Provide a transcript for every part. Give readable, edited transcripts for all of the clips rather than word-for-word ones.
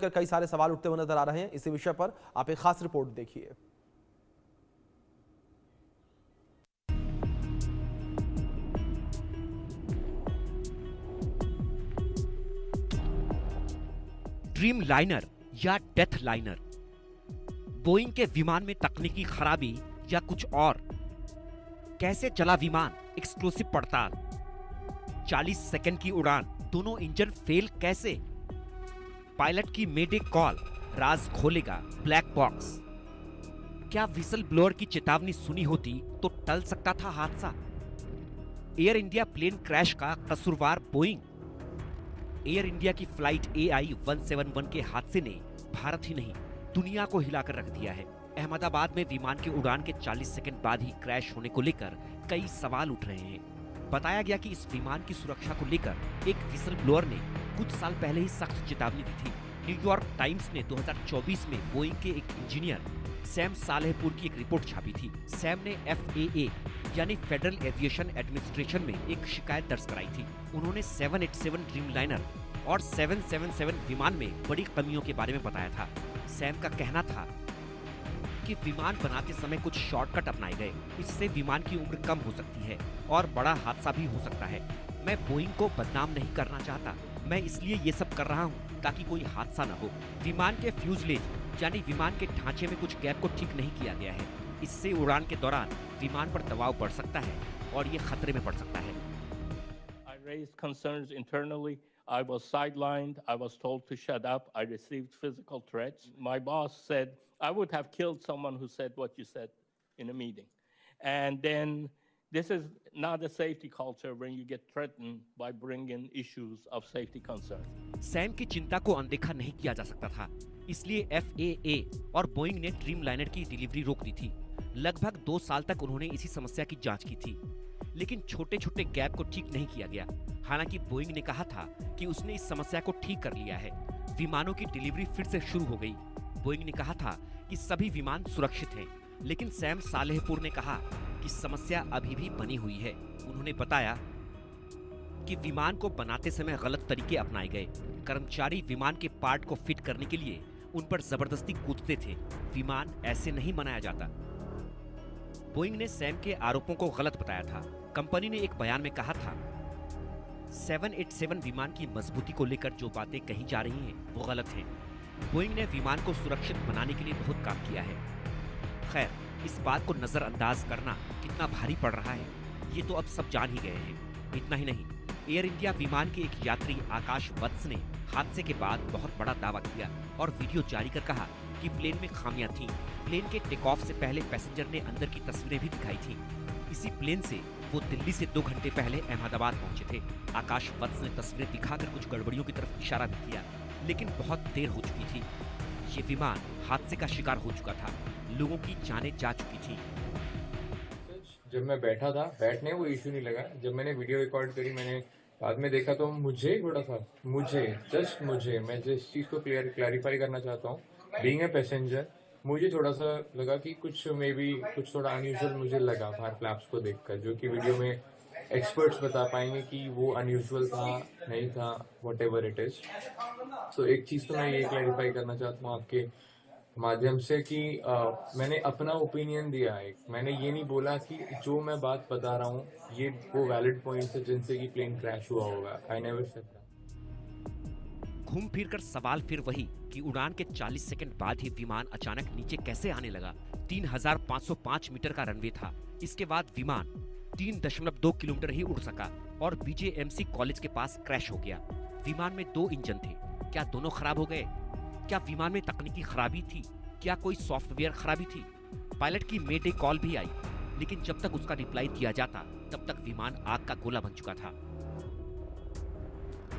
कई सारे सवाल उठते हुए नजर आ रहे हैं। इसी विषय पर आप एक खास रिपोर्ट देखिए। ड्रीम लाइनर या डेथ लाइनर, बोइंग के विमान में तकनीकी खराबी या कुछ और, कैसे चला विमान, एक्सक्लूसिव पड़ताल। 40 सेकंड की उड़ान, दोनों इंजन फेल कैसे, पायलट की मेडे कॉल, राज खोलेगा ब्लैक बॉक्स। क्या विसल ब्लोअर की चेतावनी सुनी होती तो टल सकता था हादसा। एयर इंडिया प्लेन क्रैश का कसूरवार बोइंग। एयर इंडिया की फ्लाइट AI 171 के हादसे ने भारत ही नहीं दुनिया को हिलाकर रख दिया है। अहमदाबाद में विमान की उड़ान के 40 सेकंड बाद ही क्रैश होने को लेकर कई सवाल उठ रहे हैं। बताया गया कि इस विमान की सुरक्षा को लेकर एक विसल ब्लोअर ने कुछ साल पहले ही सख्त चेतावनी दी थी। न्यूयॉर्क टाइम्स ने 2024 में बोइंग के एक इंजीनियर सैम सालेहपुर की एक रिपोर्ट छापी थी। सैम ने FAA यानी फेडरल एविएशन एडमिनिस्ट्रेशन में एक शिकायत दर्ज कराई थी। उन्होंने 787 ड्रीम लाइनर और 777 विमान में बड़ी कमियों के बारे में बताया था। सैम का कहना था कि विमान बनाते समय कुछ शॉर्टकट अपनाए गए, इससे विमान की उम्र कम हो सकती है और बड़ा हादसा भी हो सकता है। मैं बोइंग को बदनाम नहीं करना चाहता, मैं इसलिए ये सब कर रहा हूँ ताकि कोई हादसा न हो। विमान के फ्यूजलेज यानी विमान के ढांचे में कुछ गैप को ठीक नहीं किया गया है। इससे उड़ान के दौरान विमान पर दबाव बढ़ सकता है और ये खतरे में पड़ सकता है। I raised concerns internally. I was sidelined. I was told to shut up. I received physical threats. My boss said I would have killed someone who said what you said in a meeting. And then this is not a safety culture when you get threatened by bringing issues of safety concern. Sam की चिंता को अनदेखा नहीं किया जा सकता था, इसलिए FAA और बोइंग ने ड्रीम लाइनर की डिलीवरी रोक दी थी। लगभग 2 साल तक उन्होंने इसी समस्या की जांच की थी, लेकिन छोटे छोटे गैप को ठीक नहीं किया गया। हालांकि बोइंग ने कहा था कि उसने इस समस्या को ठीक कर लिया है। विमानों की डिलीवरी फिर से शुरू हो गई। बोइंग ने कहा था कि सभी विमान सुरक्षित हैं, लेकिन सैम सालेहपुर ने कहा कि समस्या अभी भी बनी हुई है। उन्होंने बताया कि विमान को बनाते समय गलत तरीके अपनाए गए। कर्मचारी विमान के पार्ट को फिट करने के लिए उन पर जबरदस्ती कूदते थे। विमान ऐसे नहीं बनाया जाता। बोइंग ने सैम के आरोपों को गलत बताया था। कंपनी ने एक बयान में कहा था, 787 विमान की मजबूती को लेकर जो बातें कही जा रही हैं वो गलत हैं। बोइंग ने विमान को सुरक्षित बनाने के लिए बहुत काम किया है। खैर, इस बात को नजरअंदाज करना कितना भारी पड़ रहा है ये तो अब सब जान ही गए हैं। इतना ही नहीं, एयर इंडिया विमान के एक यात्री आकाश वत्स ने हादसे के बाद बहुत बड़ा दावा किया और वीडियो जारी कर कहा कि प्लेन में खामियां थीं। प्लेन के टेक ऑफ से पहले पैसेंजर ने अंदर की तस्वीरें भी दिखाई थी। इसी प्लेन से वो दिल्ली से 2 घंटे पहले अहमदाबाद पहुंचे थे। आकाश वत्स ने तस्वीरें दिखाकर कुछ गड़बड़ियों की तरफ इशारा भी किया, लेकिन बहुत देर हो चुकी थी। ये विमान हादसे का शिकार हो चुका था, लोगों की जानें जा चुकी थी। जब मैं बैठा था, बैठने वो इशू नहीं लगा। जब मैंने वीडियो रिकॉर्ड करी, मैंने बाद में देखा तो मुझे थोड़ा सा मैं जिस चीज को क्लैरिफाई करना चाहता हूँ, बीइंग ए पैसेंजर, मुझे थोड़ा सा लगा कि कुछ थोड़ा अनयूजुअल मुझे लगा बाहर फ्लैप्स को देखकर, जो कि वीडियो में एक्सपर्ट्स बता पाएंगे कि वो अनयूजुअल था नहीं था, वट एवर इट इज। तो एक चीज तो मैं ये क्लैरिफाई करना चाहता हूँ आपके माध्यम से कि मैंने अपना ओपिनियन दिया है। मैंने ये नहीं बोला कि जो मैं बात बता रहा हूँ ये वो वैलिड पॉइंट्स है जिनसे कि प्लेन क्रैश हुआ होगा। I never said that. घूम फिर कर सवाल फिर वही कि उड़ान के 40 सेकंड बाद ही विमान अचानक नीचे कैसे आने लगा। 3505 मीटर का रनवे था। इसके बाद विमान 3.2 किलोमीटर ही उड़ सका और BJMC कॉलेज के पास क्रैश हो गया। विमान में 2 इंजन थे, क्या दोनों खराब हो गए? क्या विमान में तकनीकी खराबी थी? क्या कोई सॉफ्टवेयर खराबी थी? पायलट की मेडे कॉल भी आई, लेकिन जब तक उसका रिप्लाई दिया जाता तब तक विमान आग का गोला बन चुका था।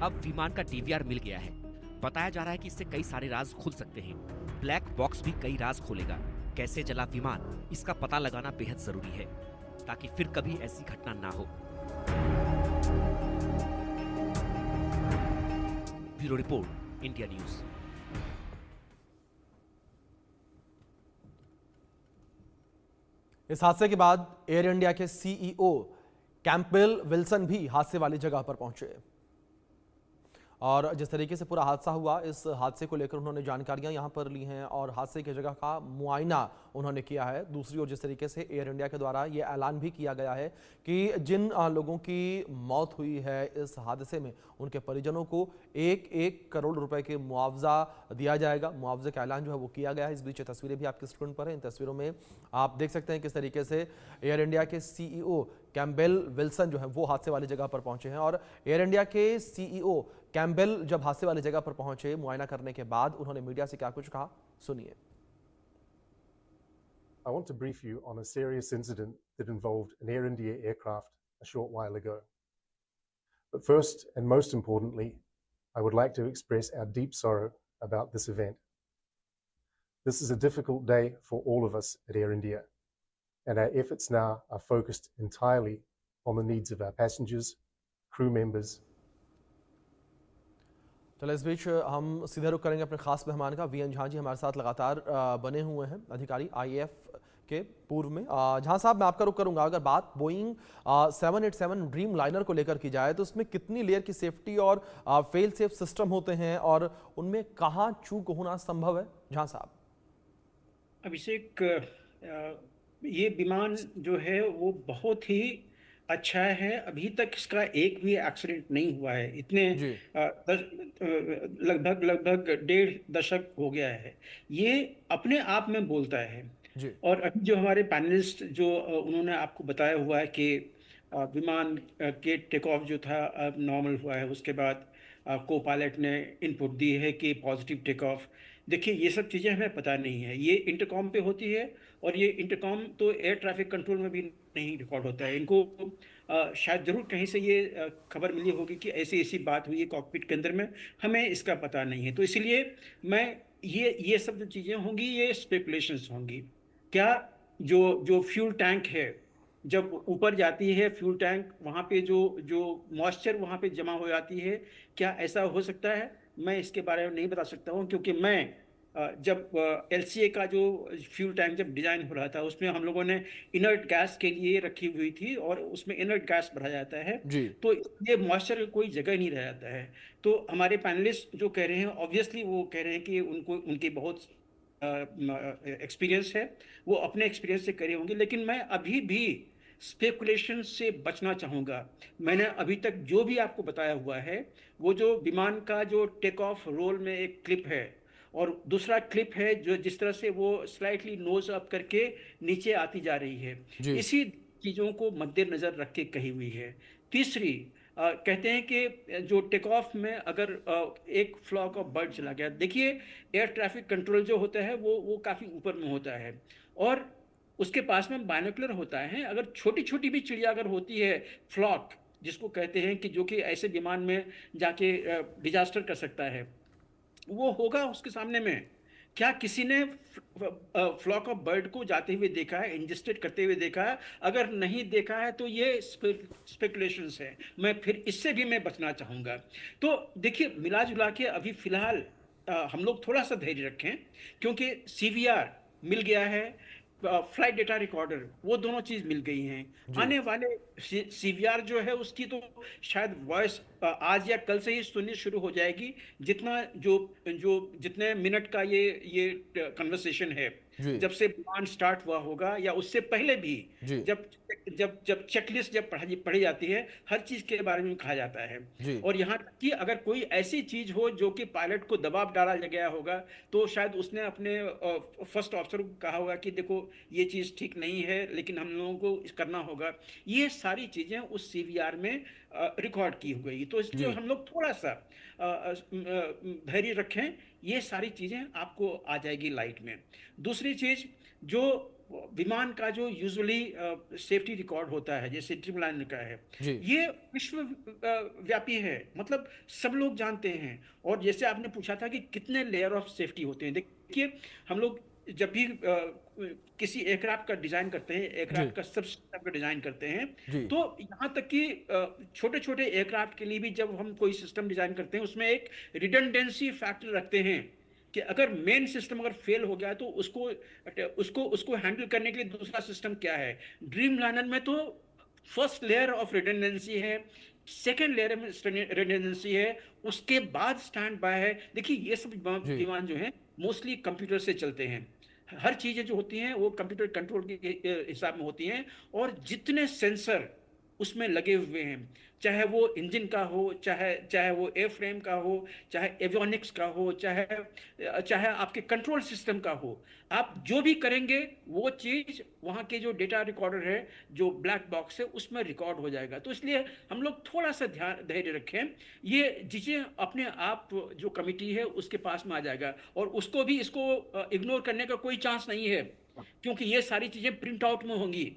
अब विमान का DVR मिल गया है। बताया जा रहा है कि इससे कई सारे राज खुल सकते हैं। ब्लैक बॉक्स भी कई राज खोलेगा। कैसे जला विमान, इसका पता लगाना बेहद जरूरी है ताकि फिर कभी ऐसी घटना ना हो। Bureau report, India news. इस हादसे के बाद एयर इंडिया के CEO कैंपबेल विल्सन भी हादसे वाली जगह पर पहुंचे और जिस तरीके से पूरा हादसा हुआ, इस हादसे को लेकर उन्होंने जानकारियां यहां पर ली हैं और हादसे की जगह का मुआयना उन्होंने किया है। दूसरी ओर जिस तरीके से एयर इंडिया के द्वारा ये ऐलान भी किया गया है कि जिन लोगों की मौत हुई है इस हादसे में, उनके परिजनों को 1-1 करोड़ रुपए के मुआवजा दिया जाएगा। मुआवजे का ऐलान जो है वो किया गया है। इस बीच तस्वीरें भी आपकी स्क्रीन पर है। इन तस्वीरों में आप देख सकते हैं किस तरीके से एयर इंडिया के सीईओ कैम्पबेल विल्सन जो है वो हादसे वाली जगह पर पहुंचे हैं। और एयर इंडिया के सीईओ कैम्पबेल जब हादसे वाली जगह पर पहुंचे, मुआयना करने के बाद उन्होंने मीडिया से क्या कुछ कहा, सुनिए। I want to brief you on a serious incident that involved an Air India aircraft a short while ago. But first, and most importantly, I would like to express our deep sorrow about this event. This is a difficult day for all of us at Air India, and our efforts now are focused entirely on the needs of our passengers, crew members. चलो इस बीच हम सीधे रुख करेंगे अपने खास मेहमान का। वीएन झा जी हमारे साथ लगातार बने हुए हैं, अधिकारी आईएएफ के पूर्व में। झा साहब, मैं आपका रुख करूंगा। अगर बात बोइंग 787 ड्रीम लाइनर को लेकर की जाए तो उसमें कितनी लेयर की सेफ्टी और फेल सेफ सिस्टम होते हैं और उनमें कहाँ चूक होना संभव है, झा साहब? अभिषेक, ये विमान जो है वो बहुत ही अच्छा है। अभी तक इसका एक भी एक्सीडेंट नहीं हुआ है। इतने लगभग 1.5 दशक हो गया है। ये अपने आप में बोलता है। और अभी जो हमारे पैनलिस्ट जो उन्होंने आपको बताया हुआ है कि विमान के टेक ऑफ जो था नॉर्मल हुआ है, उसके बाद को पायलट ने इनपुट दी है कि पॉजिटिव टेक ऑफ। देखिए, ये सब चीज़ें हमें पता नहीं है। ये इंटरकॉम पे होती है और ये इंटरकॉम तो एयर ट्रैफिक कंट्रोल में भी नहीं रिकॉर्ड होता है। इनको शायद ज़रूर कहीं से ये खबर मिली होगी कि ऐसी ऐसी बात हुई है कॉकपिट के अंदर में, हमें इसका पता नहीं है। तो इसलिए मैं ये सब जो चीज़ें होंगी ये स्पेकुलेशंस होंगी। क्या जो फ्यूल टैंक है, जब ऊपर जाती है फ्यूल टैंक, वहाँ पे जो मॉइस्चर वहाँ पे जमा हो जाती है, क्या ऐसा हो सकता है? मैं इसके बारे में नहीं बता सकता हूँ, क्योंकि मैं जब एलसीए का जो फ्यूल टैंक जब डिज़ाइन हो रहा था उसमें हम लोगों ने इनर्ट गैस के लिए रखी हुई थी और उसमें इनर्ट गैस भरा जाता है, तो ये मॉइस्चर कोई जगह नहीं रह जाता है। तो हमारे पैनलिस्ट जो कह रहे हैं, ऑब्वियसली वो कह रहे हैं कि उनकी बहुत एक्सपीरियंस है, वो अपने एक्सपीरियंस से करे होंगे। लेकिन मैं अभी भी स्पेकुलेशन से बचना चाहूँगा। मैंने अभी तक जो भी आपको बताया हुआ है, वो जो विमान का जो टेक ऑफ रोल में एक क्लिप है और दूसरा क्लिप है जो जिस तरह से वो स्लाइटली नोज अप करके नीचे आती जा रही है, इसी चीज़ों को मद्देनज़र रख के कही हुई है। तीसरी, कहते हैं कि जो टेक ऑफ में अगर एक फ्लॉक ऑफ बर्ड चला गया, देखिए एयर ट्रैफिक कंट्रोल जो होता है वो काफ़ी ऊपर में होता है और उसके पास में बाइनोकुलर होता है। अगर छोटी छोटी भी चिड़िया अगर होती है, फ्लॉक जिसको कहते हैं कि जो कि ऐसे विमान में जाके डिजास्टर कर सकता है, वो होगा उसके सामने में। क्या किसी ने फ्लॉक ऑफ बर्ड को जाते हुए देखा है, इंजेस्टेड करते हुए देखा है? अगर नहीं देखा है तो ये स्पेकुलेशंस है। मैं फिर इससे भी मैं बचना चाहूँगा। तो देखिए, मिला जुला के अभी फ़िलहाल हम लोग थोड़ा सा धैर्य रखें, क्योंकि सीवीआर मिल गया है, फ्लाइट डेटा रिकॉर्डर, वो दोनों चीज़ मिल गई हैं। आने वाले सीवीआर जो है उसकी तो शायद वॉइस आज या कल से ही सुननी शुरू हो जाएगी। जितने मिनट का ये कन्वर्सेशन है, जब से विमान स्टार्ट हुआ होगा या उससे पहले भी, जब चेकलिस्ट जब पढ़ी जाती है, हर चीज़ के बारे में कहा जाता है। और यहाँ तक कि अगर कोई ऐसी चीज़ हो जो कि पायलट को दबाव डाला गया होगा, तो शायद उसने अपने फर्स्ट ऑफिसर को कहा होगा कि देखो ये चीज़ ठीक नहीं है, लेकिन हम लोगों को करना होगा। ये सारी चीज़ें उस सीवीआर में रिकॉर्ड की हो गई। तो इसलिए हम लोग थोड़ा सा धैर्य रखें, ये सारी चीज़ें आपको आ जाएगी लाइट में। दूसरी चीज़, जो विमान का जो यूजुअली सेफ्टी रिकॉर्ड होता है, जैसे ड्रीमलाइनर का है, ये विश्वव्यापी है, मतलब सब लोग जानते हैं। और जैसे आपने पूछा था कि कितने लेयर ऑफ सेफ्टी होते हैं, देखिए हम लोग जब भी किसी एयरक्राफ्ट का डिजाइन करते हैं, एयरक्राफ्ट का सब सिस्टम का डिजाइन करते हैं, तो यहाँ तक कि छोटे छोटे एयरक्राफ्ट के लिए भी जब हम कोई सिस्टम डिजाइन करते हैं, उसमें एक रिडंडेंसी फैक्टर रखते हैं कि अगर मेन सिस्टम अगर फेल हो गया तो उसको हैंडल करने के लिए दूसरा सिस्टम क्या है। ड्रीमलाइनर में तो फर्स्ट लेयर ऑफ रिडंडेंसी है सेकेंड लेयर में रिडंडेंसी है, उसके बाद स्टैंड बाय है। देखिए ये सब जी विमान जो है मोस्टली कंप्यूटर से चलते हैं। हर चीजें जो होती हैं वो कंप्यूटर कंट्रोल के हिसाब में होती हैं, और जितने सेंसर उसमें लगे हुए हैं, चाहे वो इंजन का हो, चाहे चाहे वो एयर फ्रेम का हो, चाहे एवियोनिक्स का हो, चाहे चाहे आपके कंट्रोल सिस्टम का हो, आप जो भी करेंगे वो चीज वहाँ के जो डेटा रिकॉर्डर है, जो ब्लैक बॉक्स है, उसमें रिकॉर्ड हो जाएगा। तो इसलिए हम लोग थोड़ा सा ध्यान धैर्य रखें, ये चीजें अपने आप जो कमिटी है उसके पास में आ जाएगा, और उसको भी इसको इग्नोर करने का कोई चांस नहीं है, क्योंकि ये सारी चीजें प्रिंट आउट में होंगी।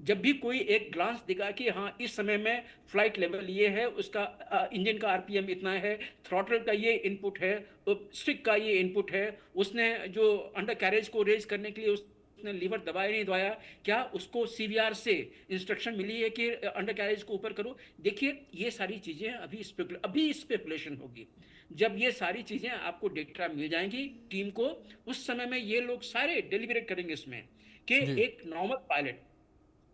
जब भी कोई एक ग्लांस देगा कि हाँ इस समय में फ्लाइट लेवल ये है, उसका इंजन का आरपीएम इतना है, थ्रॉटल का ये इनपुट है, स्टिक का ये इनपुट है, उसने जो अंडर कैरेज को रेज करने के लिए उसने लीवर दबाया नहीं दबाया, क्या उसको सीवीआर से इंस्ट्रक्शन मिली है कि अंडर कैरेज को ऊपर करो। देखिए ये सारी चीजें अभी स्पेकुलेशन होगी। जब ये सारी चीजें आपको डेटा मिल जाएंगी टीम को, उस समय में ये लोग सारे डेलिब्रेट करेंगे इसमें कि जी एक नॉर्मल पायलट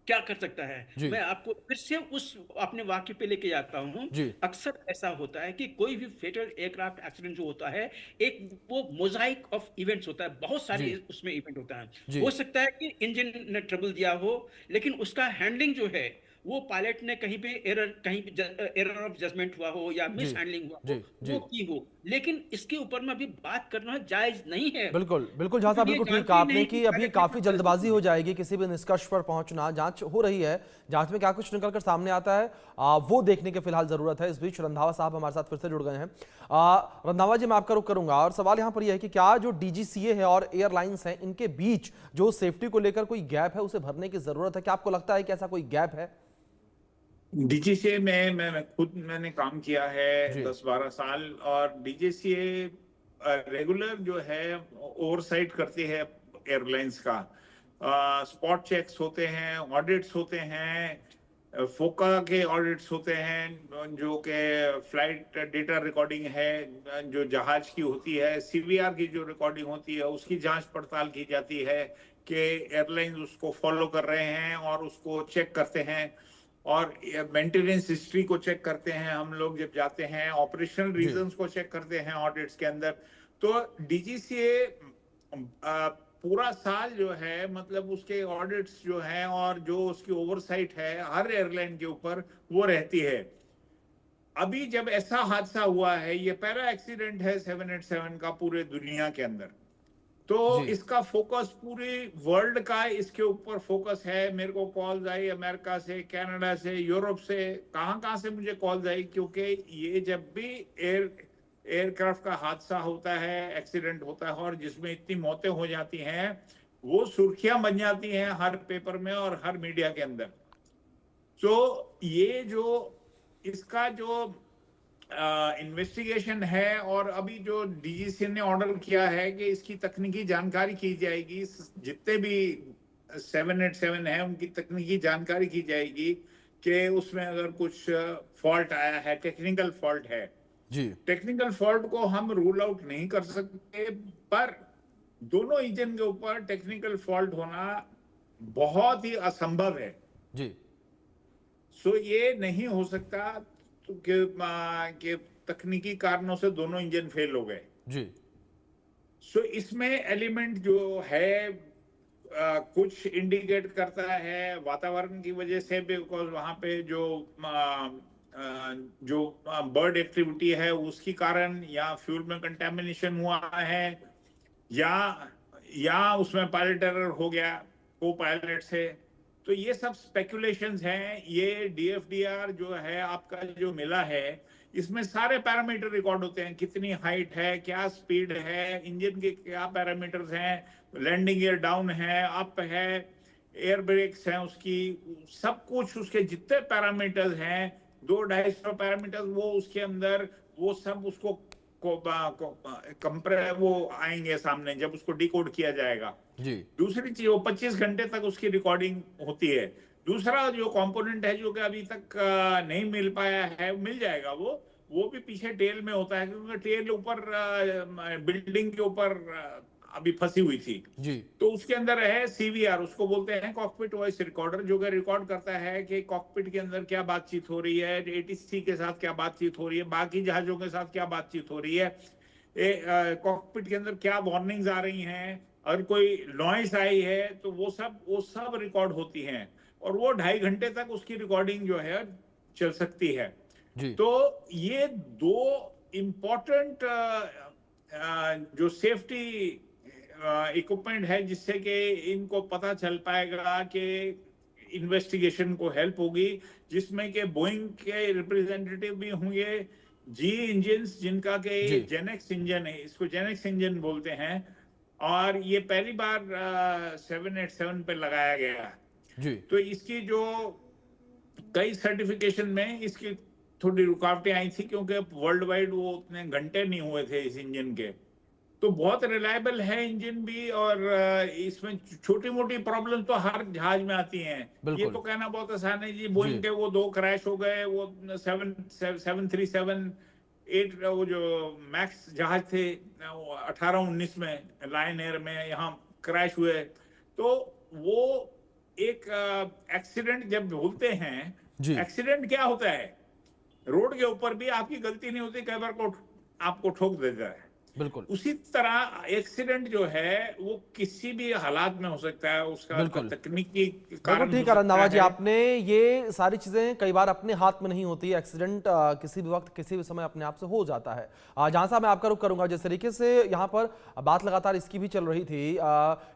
क्या कर सकता है। जी मैं आपको फिर से उस अपने वाक्य पे लेके जाता हूँ। जी अक्सर ऐसा होता है कि कोई भी फेटल एयरक्राफ्ट एक्सीडेंट जो होता है, एक वो मोजाइक ऑफ इवेंट्स होता है, बहुत सारे जी उसमें इवेंट होता है। जी हो सकता है कि इंजन ने ट्रबल दिया हो, लेकिन उसका हैंडलिंग जो है वो पायलट ने कहीं पे एरर ऑफ जजमेंट हुआ हो या जी मिस हैंडलिंग हुआ जी हो, जी वो की हो, लेकिन इसके ऊपर में अभी बात करना जायज नहीं है, बिल्कुल बिल्कुल जहां साहब, क्योंकि ये बिल्कुल ठीक जानते कहा ही आपने नहीं कि कि अभी पायलट ने काफी कब गलती जल्दबाजी की हो है। जाएगी किसी भी निष्कर्ष पर पहुंचना। जांच हो रही है, जांच में क्या कुछ निकल कर सामने आता है वो देखने की फिलहाल जरूरत है। इस बीच रंधावा साहब हमारे साथ फिर से जुड़ गए हैं। रंधावा जी, मैं आपका रुख करूंगा और सवाल यहां पर यह है कि क्या जो डीजीसीए है और एयरलाइंस है, इनके बीच जो सेफ्टी को लेकर कोई गैप है उसे भरने की जरूरत है? क्या आपको लगता है कि ऐसा कोई गैप है? डीजीसीए में मैं खुद मैंने काम किया है जी 10-12 साल, और डीजीसीए रेगुलर जो है ओवरसाइट करती है एयरलाइंस का। स्पॉट चेक्स होते हैं, ऑडिट्स होते हैं, फोका के ऑडिट्स होते हैं, जो कि फ्लाइट डेटा रिकॉर्डिंग है जो जहाज की होती है, सीवीआर की जो रिकॉर्डिंग होती है उसकी जांच पड़ताल की जाती है कि एयरलाइंस उसको फॉलो कर रहे हैं, और उसको चेक करते हैं, और मेंटेनेंस हिस्ट्री को चेक करते हैं हम लोग जब जाते हैं, ऑपरेशनल जी रीजंस को चेक करते हैं ऑडिट्स के अंदर। तो डीजीसीए पूरा साल जो है, मतलब उसके ऑडिट्स जो हैं और जो उसकी ओवरसाइट है हर एयरलाइन के ऊपर वो रहती है। अभी जब ऐसा हादसा हुआ है, ये पहला एक्सीडेंट है 787 का पूरे दुनिया के अंदर, तो जी इसका फोकस पूरी वर्ल्ड का इसके ऊपर फोकस है। मेरे को कॉल्स आई अमेरिका से, कनाडा से, यूरोप से, कहां से मुझे कॉल्स आई, क्योंकि ये जब भी एयरक्राफ्ट का हादसा होता है, एक्सीडेंट होता है, और जिसमें इतनी मौतें हो जाती हैं, वो सुर्खियां बन जाती हैं हर पेपर में और हर मीडिया के अंदर। तो ये जो इसका जो इन्वेस्टिगेशन है, और अभी जो डीजीसी ने ऑर्डर किया है कि इसकी तकनीकी जानकारी की जाएगी, जितने भी 787 है उनकी तकनीकी जानकारी की जाएगी कि उसमें अगर कुछ फॉल्ट आया है, टेक्निकल फॉल्ट है। जी टेक्निकल फॉल्ट को हम रूल आउट नहीं कर सकते, पर दोनों इंजन के ऊपर टेक्निकल फॉल्ट होना बहुत ही असंभव है। जी सो ये नहीं हो सकता तो कि तकनीकी कारणों से दोनों इंजन फेल हो गए। जी सो इसमें एलिमेंट जो है कुछ इंडिकेट करता है वातावरण की वजह से, बिकॉज वहां पे जो बर्ड एक्टिविटी है उसके कारण, या फ्यूल में कंटेमिनेशन हुआ है, या उसमें पायलट एरर हो गया को पायलट से। तो ये सब स्पेकुलेशंस हैं। ये डीएफडीआर जो है आपका जो मिला है, इसमें सारे पैरामीटर रिकॉर्ड होते हैं, कितनी हाइट है, क्या स्पीड है, इंजन के क्या पैरामीटर्स हैं, लैंडिंग गियर डाउन है, अप है, एयर ब्रेक्स हैं उसकी, सब कुछ उसके जितने पैरामीटर्स हैं, 200-250 पैरामीटर्स, वो उसके अंदर वो सब उसको वो आएंगे सामने जब उसको डिकोड किया जाएगा। जी दूसरी चीज, वो 25 घंटे तक उसकी रिकॉर्डिंग होती है। दूसरा जो कंपोनेंट है जो कि अभी तक नहीं मिल पाया है, मिल जाएगा वो भी पीछे टेल में होता है, क्योंकि टेल ऊपर बिल्डिंग के ऊपर अभी फंसी हुई थी। जी तो उसके अंदर है सीवीआर, उसको बोलते हैं कॉकपिट वॉइस रिकॉर्डर, जो कि रिकॉर्ड करता है कि कॉकपिट के अंदर क्या बातचीत हो रही है, एटीसी के साथ क्या बातचीत हो रही है, बाकी जहाजों के साथ क्या बातचीत हो रही है, कॉकपिट के अंदर क्या वार्निंग्स आ रही हैं, अगर कोई नॉइस आई है तो वो सब रिकॉर्ड होती हैं, और वो 2.5 घंटे तक उसकी रिकॉर्डिंग जो है चल सकती है। जी तो ये दो इम्पोर्टेंट जो सेफ्टी इक्विपमेंट है, जिससे कि इनको पता चल पाएगा कि इन्वेस्टिगेशन को हेल्प होगी, जिसमें कि बोइंग के रिप्रेजेंटेटिव भी होंगे, जी इंजन्स जिनका के जी जेनेक्स इंजन है, इसको जेनेक्स इंजन बोलते हैं, और ये पहली बार 787 पे लगाया गया है। जी तो इसकी जो कई सर्टिफिकेशन में इसकी थोड़ी रुकावटें आई थी, क्योंकि वर्ल्ड वाइड वो उतने घंटे नहीं हुए थे इस इंजन के। तो बहुत रिलायबल है इंजन भी, और इसमें छोटी मोटी प्रॉब्लम तो हर जहाज में आती हैं। ये बिल्कुल। तो कहना बहुत आसान है जी, जी। बोइंग के वो 2 क्रैश हो गए, वो 737 8 वो जो मैक्स जहाज थे 18-19 में लायन एयर में यहाँ क्रैश हुए। तो वो एक एक्सीडेंट जब बोलते हैं, जी एक्सीडेंट क्या होता है, रोड के ऊपर भी आपकी गलती नहीं होती, कई बार को आपको ठोक देता है। बिल्कुल उसी तरह एक्सीडेंट जो है वो किसी भी हालात में हो सकता है, उसका बिल्कुल। तकनीकी बिल्कुल कारण ठीक हो है रंधावा सकता जी, है। आपने ये सारी चीजें कई बार अपने हाथ में नहीं होती। एक्सीडेंट किसी भी वक्त किसी भी समय अपने आप से हो जाता है। जहां साहब मैं आपका रुख करूंगा, जिस तरीके से यहाँ पर बात लगातार इसकी भी चल रही थी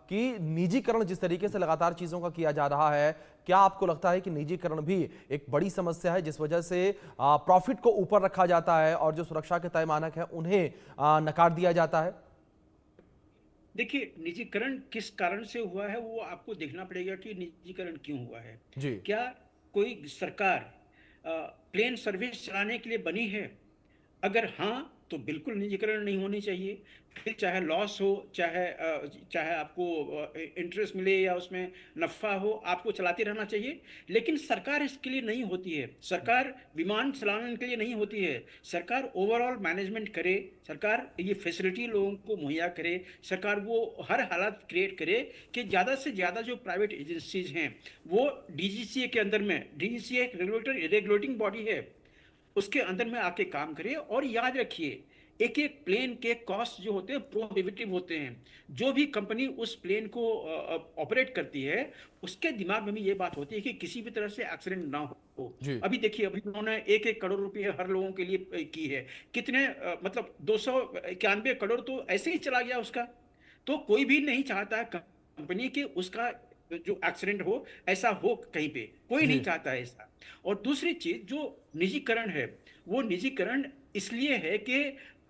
कि निजीकरण जिस तरीके से लगातार चीजों का किया जा रहा है, क्या आपको लगता है कि निजीकरण भी एक बड़ी समस्या है, जिस वजह से प्रॉफिट को ऊपर रखा जाता है और जो सुरक्षा के तय मानक है उन्हें नकार दिया जाता है? देखिए, निजीकरण किस कारण से हुआ है वो आपको देखना पड़ेगा कि निजीकरण क्यों हुआ है। जी क्या कोई सरकार प्लेन सर्विस चलाने के लिए बनी है? अगर हाँ, तो बिल्कुल निजीकरण नहीं होनी चाहिए। फिर चाहे लॉस हो, चाहे आपको इंटरेस्ट मिले या उसमें नफ़ा हो, आपको चलाते रहना चाहिए। लेकिन सरकार इसके लिए नहीं होती है। सरकार विमान चलाने के लिए नहीं होती है। सरकार ओवरऑल मैनेजमेंट करे, सरकार ये फैसिलिटी लोगों को मुहैया करे, सरकार वो हर हालात क्रिएट करे कि ज़्यादा से ज़्यादा जो प्राइवेट एजेंसीज हैं, वो डीजीसीए के अंदर में, डीजीसीए एक रेगुलेटिंग बॉडी है, उसके अंदर में आके काम करे। और याद रखिए, एक एक प्लेन के कॉस्ट जो होते हैं प्रोहिबिटिव होते हैं। जो भी कंपनी उस प्लेन को ऑपरेट करती है, उसके दिमाग में भी ये बात होती है कि किसी भी तरह से एक्सीडेंट ना हो। जी अभी देखिए, अभी उन्होंने 1-1 करोड़ रुपए हर लोगों के लिए की है। कितने मतलब 291 करोड़ तो ऐसे ही चला गया उसका। तो कोई भी नहीं चाहता कंपनी कि उसका जो एक्सीडेंट हो, ऐसा हो कहीं पे, कोई नहीं जी चाहता है ऐसा। और दूसरी चीज जो निजीकरण है, वो निजीकरण इसलिए है कि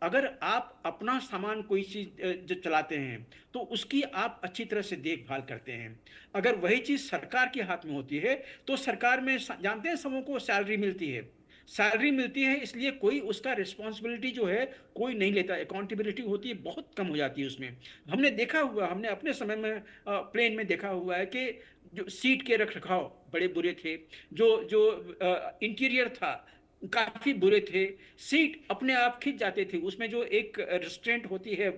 अगर आप अपना सामान कोई चीज जो चलाते हैं, तो उसकी आप अच्छी तरह से देखभाल करते हैं। अगर वही चीज सरकार के हाथ में होती है, तो सरकार में जानते हैं सबों को सैलरी मिलती है। सैलरी मिलती है, इसलिए कोई उसका रिस्पॉन्सिबिलिटी जो है कोई नहीं लेता, अकाउंटेबिलिटी होती है बहुत कम हो जाती है उसमें। हमने अपने समय में प्लेन में देखा हुआ है कि जो सीट के रख रखाव बड़े बुरे थे, जो जो इंटीरियर था काफी बुरे थे, सीट अपने आप खिंच जाते थे। उसमें जो एक रेस्ट्रेंट होती है,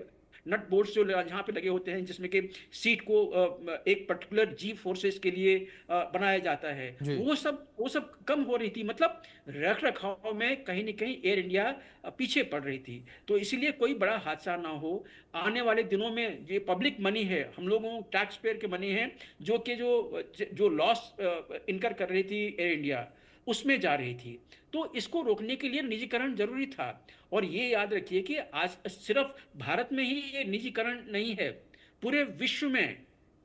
नट बोल्ट्स जो जहाँ पे लगे होते हैं, जिसमें कि सीट को एक पर्टिकुलर जी फोर्सेस के लिए बनाया जाता है, जी वो सब कम हो रही थी। मतलब रख रखाव में कहीं न कहीं एयर इंडिया पीछे पड़ रही थी। तो इसीलिए कोई बड़ा हादसा ना हो। आने वाले दिनों में ये पब्लिक मनी है, हम लोगों टैक्स पेयर के मनी है, जो कि जो लॉस इनकर कर रही थी एयर इंडिया, उसमें जा रही थी। तो इसको रोकने के लिए निजीकरण जरूरी था। और ये याद रखिए कि आज सिर्फ भारत में ही ये निजीकरण नहीं है, पूरे विश्व में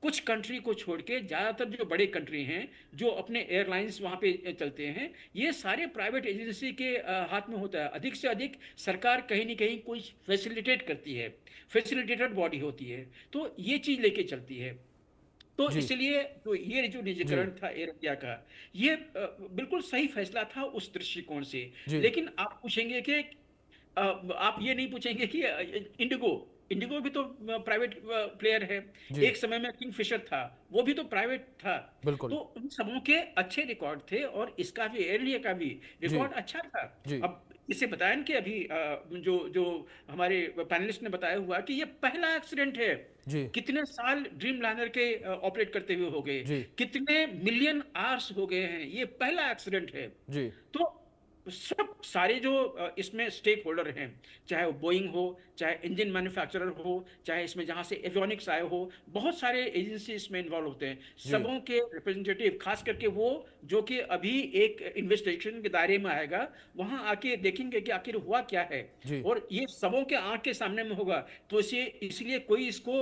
कुछ कंट्री को छोड़ के ज्यादातर जो बड़े कंट्री हैं, जो अपने एयरलाइंस वहां पे चलते हैं, ये सारे प्राइवेट एजेंसी के हाथ में होता है। अधिक से अधिक सरकार कहीं ना कहीं कोई फैसिलिटेट करती है, फैसिलिटेटेड बॉडी होती है, तो ये चीज लेके चलती है। तो जी इसलिए तो ये जो जी निजीकरण था एयर इंडिया का, ये बिल्कुल सही फैसला था उस दृष्टिकोण से। जी लेकिन आप पूछेंगे कि आप ये नहीं पूछेंगे कि इंडिगो इंडिगो भी तो प्राइवेट प्लेयर है। जी एक समय में किंगफिशर था, वो भी तो प्राइवेट था। बिल्कुल तो उन सबों के अच्छे रिकॉर्ड थे, और इसका भी, एयर इंडिया का भी जी रिकॉर्ड अच्छा था। जी अब इसे बताया ना कि अभी जो जो हमारे पैनलिस्ट ने बताया हुआ कि ये पहला एक्सीडेंट है। जी कितने साल ड्रीम लाइनर के ऑपरेट करते हुए हो गए, जी कितने मिलियन आवर्स हो गए हैं, ये पहला एक्सीडेंट है। जी तो सब सारे जो इसमें स्टेक होल्डर हैं, चाहे वो बोइंग हो, चाहे इंजन मैन्युफैक्चरर हो, चाहे इसमें जहां से एवियोनिक्स आए हो, बहुत सारे एजेंसी इसमें इन्वॉल्व होते हैं। जी सबों के रिप्रेजेंटेटिव, खास करके वो जो कि अभी एक इन्वेस्टिगेशन के दायरे में आएगा, वहां आके देखेंगे कि आखिर हुआ क्या है। जी और ये सबों के आंख के सामने में होगा, तो इसे इसलिए कोई इसको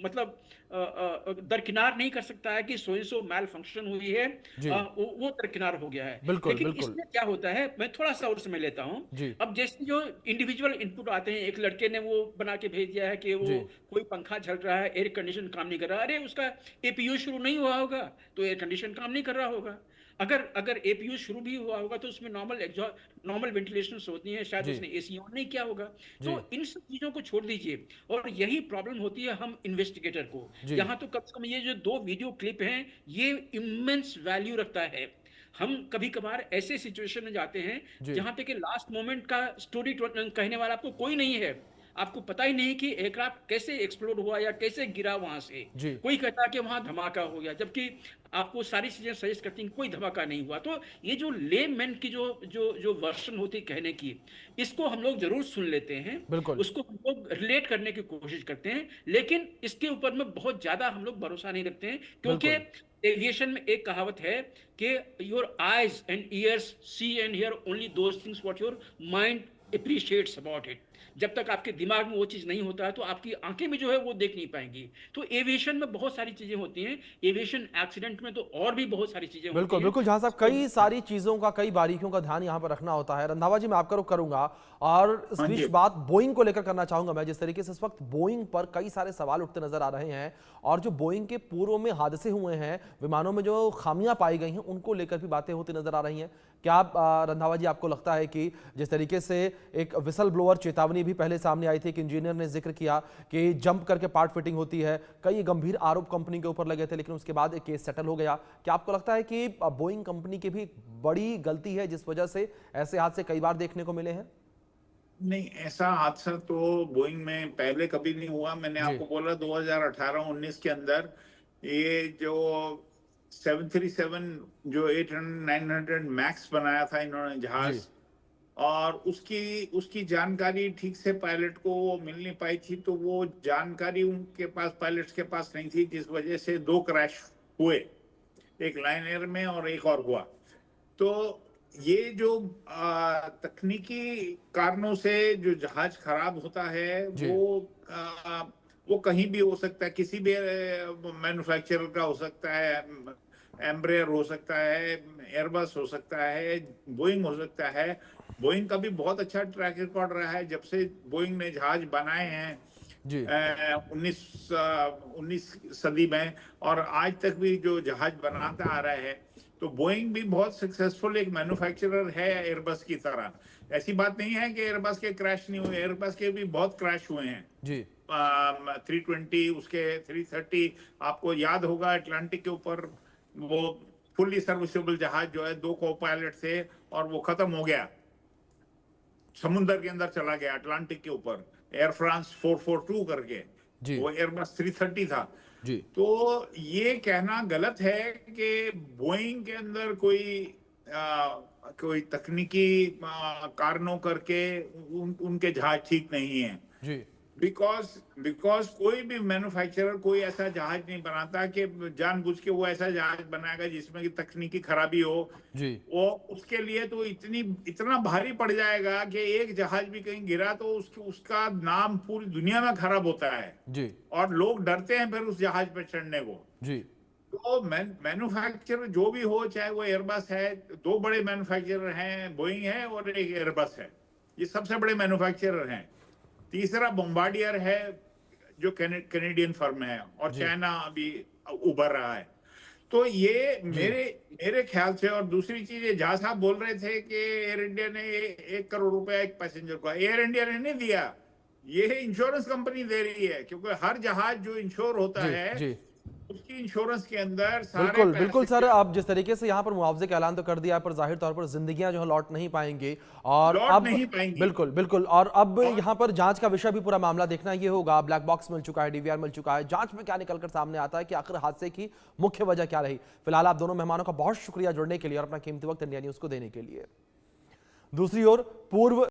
मतलब दरकिनार नहीं कर सकता है कि सो मैल फंक्शन हुई है, जी वो दरकिनार हो गया है। बिल्कुल लेकिन बिल्कुल इसमें क्या होता है, मैं थोड़ा सा और समय लेता हूँ। जी अब जैसे जो इंडिविजुअल इनपुट आते हैं, एक लड़के ने वो बना के भेज दिया है कि वो जी कोई पंखा चल रहा है, एयर कंडीशन काम नहीं कर रहा, अरे उसका एपीयू शुरू नहीं हुआ होगा तो एयर कंडीशन काम नहीं कर रहा होगा। अगर अगर एपीयू शुरू भी हुआ होगा तो उसमें नॉर्मल वेंटिलेशन होती है, शायद जी उसने एसी ऑन नहीं किया होगा। जी तो इन सब चीजों को छोड़ दीजिए, और यही प्रॉब्लम होती है हम इन्वेस्टिगेटर को। जी यहाँ तो कम से कम ये जो 2 वीडियो क्लिप हैं, ये इमेंस वैल्यू रखता है। हम कभी कभार ऐसे सिचुएशन में जाते हैं जी जहां पे कि लास्ट मोमेंट का स्टोरी कहने वाला आपको कोई नहीं है, आपको पता ही नहीं कि एयरक्राफ्ट कैसे एक्सप्लोड हुआ या कैसे गिरा वहां से। जी कोई कहता है कि वहां धमाका हो गया, जबकि आपको सारी चीजें सजेस्ट करती हैं कोई धमाका नहीं हुआ। तो ये जो लेमैन की जो जो जो वर्शन होती है कहने की, इसको हम लोग जरूर सुन लेते हैं, बिल्कुल उसको हम लोग रिलेट करने की कोशिश करते हैं, लेकिन इसके ऊपर में बहुत ज्यादा हम लोग भरोसा नहीं रखते हैं, क्योंकि बिल्कुल एविएशन में एक कहावत है कि your eyes and ears see and hear only those things what your mind appreciates about it. जब तक आपके दिमाग में वो चीज नहीं होता है तो आपकी आंखें भी जो है वो देख नहीं पाएंगी। तो एविएशन में बहुत सारी चीजें होती हैं, एविएशन एक्सीडेंट में तो और भी बहुत सारी चीजें होती बिल्कुल हैं। बिल्कुल जहां साहब कई सारी चीजों का, कई बारीकियों का ध्यान यहां पर रखना होता है। रंधावा जी मैं आपका रुख करूंगा और इस हाँ बीच जी। बात बोइंग को लेकर करना चाहूंगा मैं। जिस तरीके से इस वक्त बोइंग पर कई सारे सवाल उठते नजर आ रहे हैं और जो बोइंग के पूर्व में हादसे हुए हैं, विमानों में जो खामियां पाई गई हैं, उनको लेकर भी बातें होती नजर आ रही हैं। क्या रंधावा जी आपको लगता है कि जिस तरीके से एक विसल ब्लोअर चेतावनी भी पहले सामने आई थी, एक इंजीनियर ने जिक्र किया कि जंप करके पार्ट फिटिंग होती है, कई गंभीर आरोप कंपनी के ऊपर लगे थे, लेकिन उसके बाद एक केस सेटल हो गया। क्या आपको लगता है कि बोइंग कंपनी की भी बड़ी गलती है जिस वजह से ऐसे हादसे कई बार देखने को मिले हैं? नहीं, ऐसा हादसा तो बोइंग में पहले कभी नहीं हुआ। मैंने जी आपको बोला 2018-19 के अंदर ये जो 737 जो 800-900 मैक्स बनाया था इन्होंने जी जहाज, और उसकी उसकी जानकारी ठीक से पायलट को मिल नहीं पाई थी, तो वो जानकारी उनके पास, पायलट्स के पास नहीं थी, जिस वजह से 2 क्रैश हुए, एक लाइन एयर में और एक और हुआ। तो ये जो तकनीकी कारणों से जो जहाज खराब होता है जी वो कहीं भी हो सकता है, किसी भी मैन्युफैक्चरर का हो सकता है, एम्ब्रेयर हो सकता है, एयरबस हो सकता है, बोइंग हो सकता है। बोइंग का भी बहुत अच्छा ट्रैक रिकॉर्ड रहा है जब से बोइंग ने जहाज बनाए हैं जी 19 सदी में, और आज तक भी जो जहाज बनाता आ रहा है। तो बोइंग भी बहुत सक्सेसफुल एक मैन्युफैक्चरर है एयरबस की तरह। ऐसी बात नहीं है कि एयरबस के क्रैश नहीं हुए, एयरबस के भी बहुत क्रैश हुए हैं। जी 320, उसके 330, आपको याद होगा अटलांटिक के ऊपर वो फुल्ली सर्विसेबल जहाज जो है, 2 को पायलट थे और वो खत्म हो गया, समुद्र के अंदर चला गया अटलांटिक के ऊपर, एयर फ्रांस 442 करके, जी वो एयरबस 330 था। जी तो ये कहना गलत है कि बोइंग के अंदर कोई तकनीकी कारणों करके उनके जहाज ठीक नहीं है। जी बिकॉज कोई भी मैन्युफैक्चरर कोई ऐसा जहाज नहीं बनाता कि जानबूझ के वो ऐसा जहाज बनाएगा जिसमें की तकनीकी खराबी हो। जी वो उसके लिए तो इतना भारी पड़ जाएगा कि एक जहाज भी कहीं गिरा तो उसका नाम पूरी दुनिया में खराब होता है, जी और लोग डरते हैं फिर उस जहाज पर चढ़ने को। जी तो मैन्युफैक्चरर जो भी हो, चाहे वो एयरबस है, 2 बड़े मैन्युफैक्चरर हैं, बोइंग है और एक एयरबस है, ये सबसे बड़े मैन्युफैक्चरर हैं। तीसरा बॉम्बार्डियर है जो कैनेडियन फर्म है, और जी चाइना अभी उभर रहा है। तो ये मेरे ख्याल से, और दूसरी चीज ये जहां साहब बोल रहे थे कि एयर इंडिया ने 1 करोड़ रुपया एक पैसेंजर को, एयर इंडिया ने नहीं दिया, ये इंश्योरेंस कंपनी दे रही है, क्योंकि हर जहाज जो इंश्योर होता जी है जी उसकी इंश्योरेंस के अंदर सारे बिल्कुल बिल्कुल पैसे सर, अब जिस तरीके से यहाँ पर मुआवजे का ऐलान तो कर दिया है, पर जाहिर तौर पर जिंदगियां जो है लौट नहीं पाएंगी। और लौट अब नहीं पाएंगी। बिल्कुल बिल्कुल, और अब यहाँ पर जांच का विषय भी पूरा मामला देखना ये होगा। ब्लैक बॉक्स मिल चुका है, डीवीआर मिल चुका है, जांच में क्या निकलकर सामने आता है कि आखिर हादसे की मुख्य वजह क्या रही। फिलहाल आप दोनों मेहमानों का बहुत शुक्रिया जुड़ने के लिए और अपना कीमती वक्त इंडिया न्यूज को देने के लिए। दूसरी ओर पूर्व